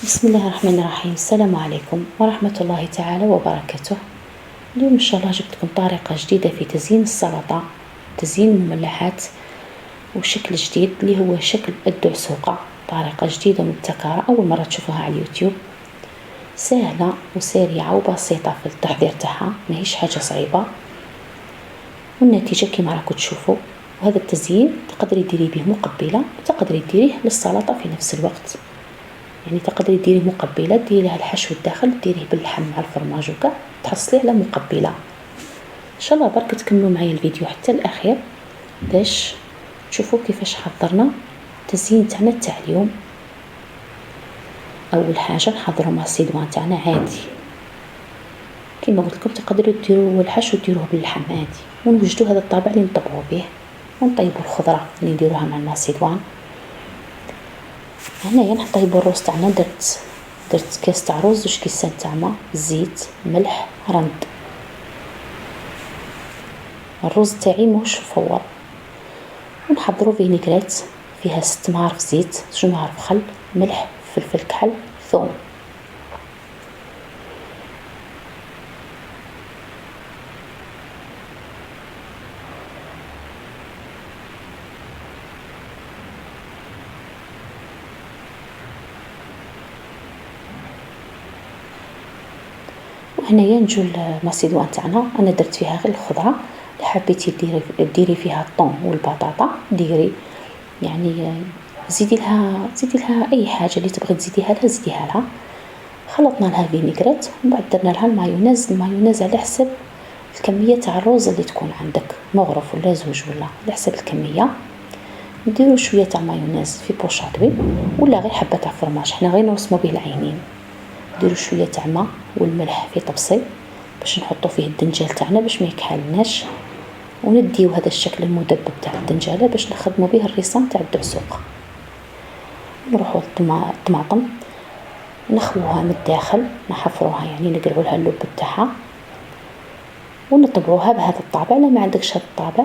بسم الله الرحمن الرحيم. السلام عليكم ورحمة الله تعالى وبركاته. اليوم إن شاء الله جبت لكم طريقة جديدة في تزيين السلطة، تزيين المملحات وشكل جديد اللي هو شكل الدعسوقة. طريقة جديدة مبتكرة أول مرة تشوفوها على اليوتيوب، سهلة وسريعة وبسيطة في التحضير تاعها، ماهيش حاجة صعيبة، والنتيجة كما راكم تشوفوا. وهذا التزيين تقدري ديري به مقبلة وتقدري ديريه للسلطة في نفس الوقت، يعني تقدري ديريه مقبله، ديري لها الحشو الداخل، ديريه باللحم مع الفرماج وكاع، تحصليه على مقبله. ان شاء الله برك تكملوا معايا الفيديو حتى الاخير باش تشوفوا كيفاش حضرنا التزيين تاعنا تاع اليوم. اول حاجه نحضروا ماسيدوان تاعنا عادي كما قلت لكم، تقدروا ديروا الحشو ديروه باللحم عادي، ونوجدوا هذا الطابع اللي نطبعوا به، ونطيبوا الخضره اللي نديروها مع الماسيدوان. هنايا نطيبوا الروز تاعنا، درت كاس تاع رز، 2 كيسان تاع ماء، زيت، ملح، رند. الرز تاعي موش مفور. ونحضروا فينيغريت فيها 6 معالق زيت، 2 معالق خل، ملح، فلفل كحل، ثوم. وهنايا نجو الماسيدوان تاعنا، انا درت فيها غير الخضره. اللي حبيتي ديري فيها الطون والبطاطا ديري، يعني زيدي لها اي حاجه اللي تبغي تزيديها لها زيديها لها. خلطنا لها فينيغريت ومن بعد درنا لها المايونيز على حسب الكميه تاع الرز اللي تكون عندك، مغرف ولا 2 ولا على حسب الكميه. نديرو شويه تاع مايونيز في بوشاطوي ولا غير حبه تاع فرماج، حنا غير نرسمو به العينين. نديرو شويه تاع ماء والملح في طبسي باش نحطو فيه الدنجال تاعنا باش ما يكحلناش، ونديو هذا الشكل المدبب تاع الدنجاله باش نخدمو به الريصان تاع الدعسوق. نروحو الطماطم نخووها من الداخل، نحفروها يعني نقلعوا لها اللب تاعها، ونطبعوها بهذا الطابع. لا ما عندكش هذا الطابع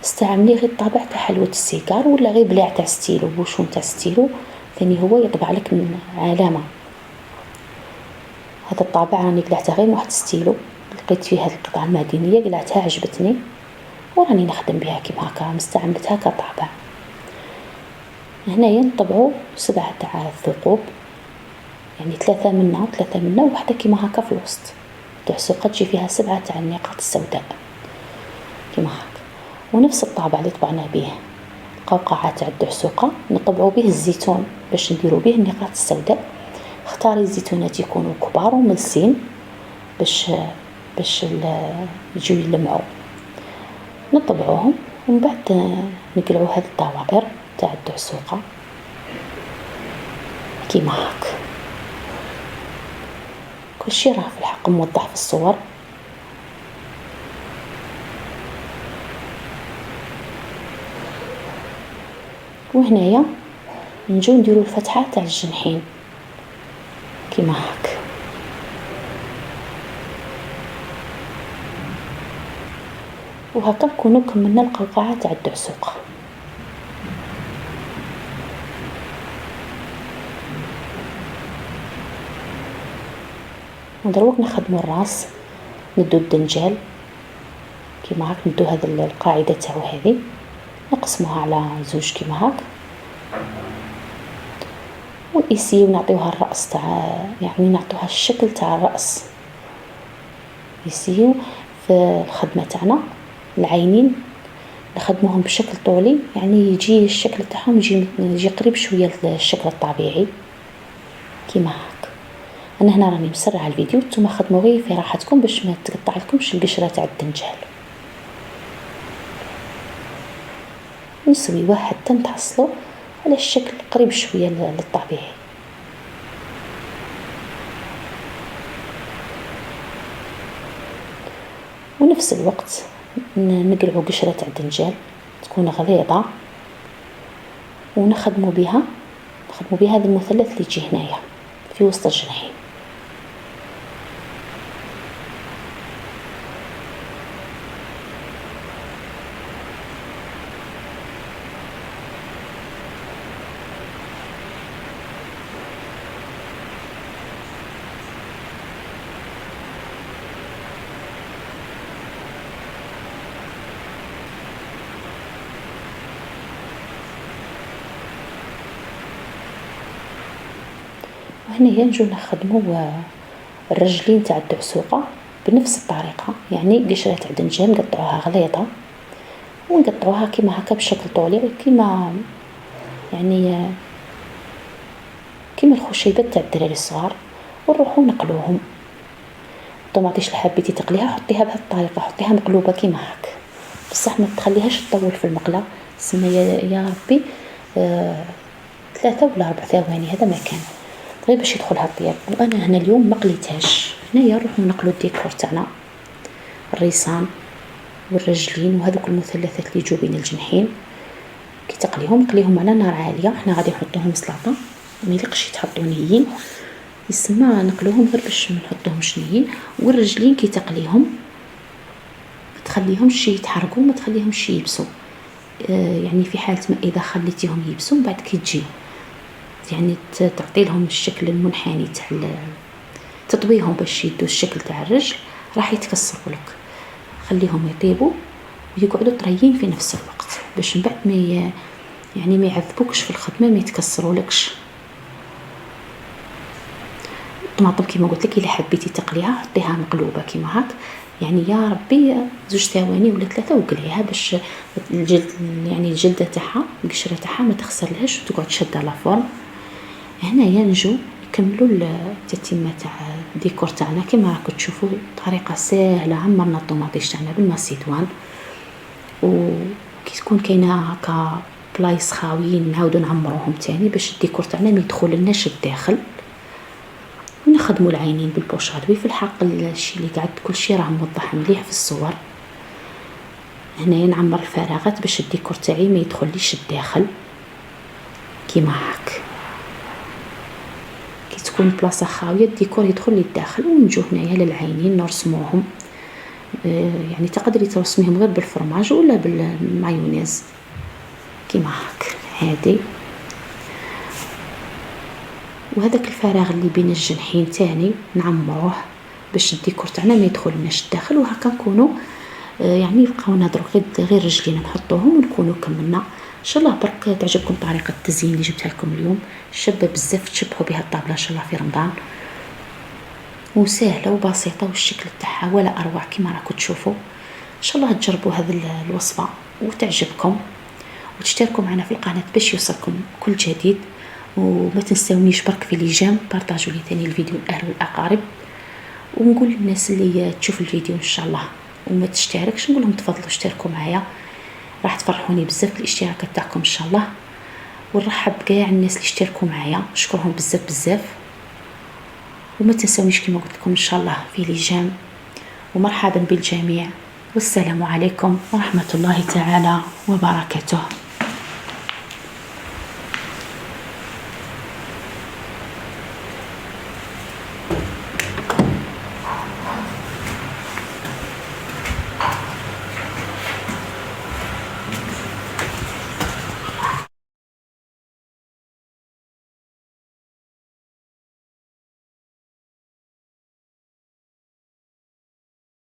استعملي غير الطابع تاع حلوه السيجار ولا غير بلاع تاع ستيلو، بوشون تاع ستيلو ثاني هو يطبع لك من علامه. هذا الطابع راني قلعتها غير واحد ستيلو، لقيت فيه هذه القطعه المعدنيه قلعتها عجبتني وراني نخدم بها كيما هكا، مستعملتها كطابع. هنايا نطبعوا 7 تاع الثقوب، يعني 3 منا وواحده كيما هكا في الوسط. الدعسوقه تجي فيها 7 تاع النقاط السوداء كيما هكا. ونفس الطابع اللي طبعنا به القوقعه تاع الدعسوقه نطبعوا به الزيتون باش نديروا به النقاط السوداء. اختاري الزيتونات يكونوا كبار وملسين باش يجيو يلمعوا. نطبعوهم ومن بعد نقلعوا هذه الدوائر تاع الدعسوقه كيما هكا. كل شيء راه في الحق موضح في الصور. وهنايا نجو نديروا الفتحه تاع الجنحين كيما هكا. وهكا نكونوا كملنا القوقعه تاع الدعسوقه. ودروك نخدموا الراس، ندو الدنجال كيما هاك، ندو هذا القاعده تاعو هذه نقسموها على 2 كيما هاك، ونقيسيو نعطيوها الراس تاع، يعني نعطوها الشكل تاع الراس. نقيسيو في الخدمه تاعنا العينين نخدموهم بشكل طولي، يعني يجي الشكل تاعهم يجي قريب شويه للشكل الطبيعي كيما هاك. انا هنا راني مسرعه الفيديو، نتوما خدموا غير في راحتكم باش ما تقطع لكمش القشره تاع الدنجال. نسويوه حتى نتحصلوا على الشكل قريب شويه للطبيعي. ونفس الوقت نقلعوا قشره تاع الدنجال تكون غليظه ونخدموا بها هذا المثلث اللي يجي هنايا في وسط الجناحين. وهنايا نجو نخدمو الرجلين تاع الدعسوقة بنفس الطريقة، يعني قشرة عدنجان نقطعوها غليظة ونقطعوها كيما هكا بشكل طولي، كيما يعني كيما الخشيبات تاع الدراري الصغار، ونروحو نقلوهم. الطوماطيش اللي حبيتي تقليها حطيها بهذه الطريقة، حطيها مقلوبة كيما هك، بصح ما تخليهاش تطول في المقلة، سما يا ربي 3 ولا 4 ثواني هذا ما كان، غير باش يدخلها الطياب. وانا هنا اليوم ما قليتهاش. هنايا نروحو نقلو الديكور تاعنا، الريصان والرجلين وهذوك المثلثات اللي يجوا بين الجنحين، كي تقليهم قليهم على نار عاليه. حنا غادي نحطوهم سلطه، ما يليقش يتحطوا نيين، يسمى نقلوهم غير باش ما نحطوهمش نيين. والرجلين كي تقليهم ما تخليهمش يتحرقوا، ما تخليهمش يبسوا، يعني في حاله ما اذا خليتيهم يبسوا بعد كي تجي يعني تعطي لهم الشكل المنحني تاع تطويهم باش يدوا الشكل تاع الرجل، راح يتكسروا لك. خليهم يطيبوا ويقعدوا طريين في نفس الوقت باش من بعد ما يعني ما يعذبوكش في الخدمه، ما يتكسروا لكش. الطماطم كيما قلت لك اللي حبيتي تقليها حطيها مقلوبه كيما هاك، يعني يا ربي 2 ثواني ولا 3 وقليها باش الجلد يعني الجلده تاعها القشره تاعها ما تخسرلهاش وتقعد شاده لافورم. هنايا نجو نكملوا التتمه تاع الديكور تاعنا كيما راكم تشوفوا، طريقه سهله. عمرنا الطوماطيش تاعنا بالماسيدوان، وكي تكون كاينه هكا بلايص خاويين نعاودوا نعمروهم تاني باش الديكور تاعنا ما يدخلناش الداخل. ونخدموا العينين بالبوشادوي. في الحق الشيء اللي قاعد كل شيء راه موضح مليح في الصور. هنايا نعمر الفراغات باش الديكور تاعي ما يدخليش الداخل كيما هاك. كي تكون بلاصه خاويه الديكور يدخل للداخل. ونجو هنايا للعينين نرسموهم، يعني تقدري ترسميهم غير بالفرماج ولا بالمايونيز كيما هاك عادي. وهذاك الفراغ اللي بين الجنحين تاني نعمروه باش الديكور تاعنا ما يدخلناش الداخل. وهكا نكونوا يعني نبقاو نهضروا غير رجلينا نحطوهم ونكونوا كملنا. ان شاء الله برك تعجبكم طريقه التزيين اللي جبتها لكم اليوم، شابه بزاف، تشبهوا بها الطابله ان شاء الله في رمضان، وسهله وبسيطه والشكل تاعها ولا اروع كما راكم تشوفوا. ان شاء الله تجربوا هذه الوصفه وتعجبكم، وتشتركوا معنا في القناه باش يوصلكم كل جديد. وما تنسونيش برك في ليجام بارطاجوا لي ثاني الفيديو الاهل والاقارب. ونقول للناس اللي تشوف الفيديو ان شاء الله وما تشتركش نقول لهم تفضلوا اشتركوا معايا، راح تفرحوني بزاف بالاشتراك تاعكم ان شاء الله. ونرحب بكاع الناس اللي اشتركوا معايا، نشكرهم بزاف بزاف. وما تنسونيش كما قلت لكم ان شاء الله في ليجام. ومرحبا بالجميع، والسلام عليكم ورحمه الله تعالى وبركاته.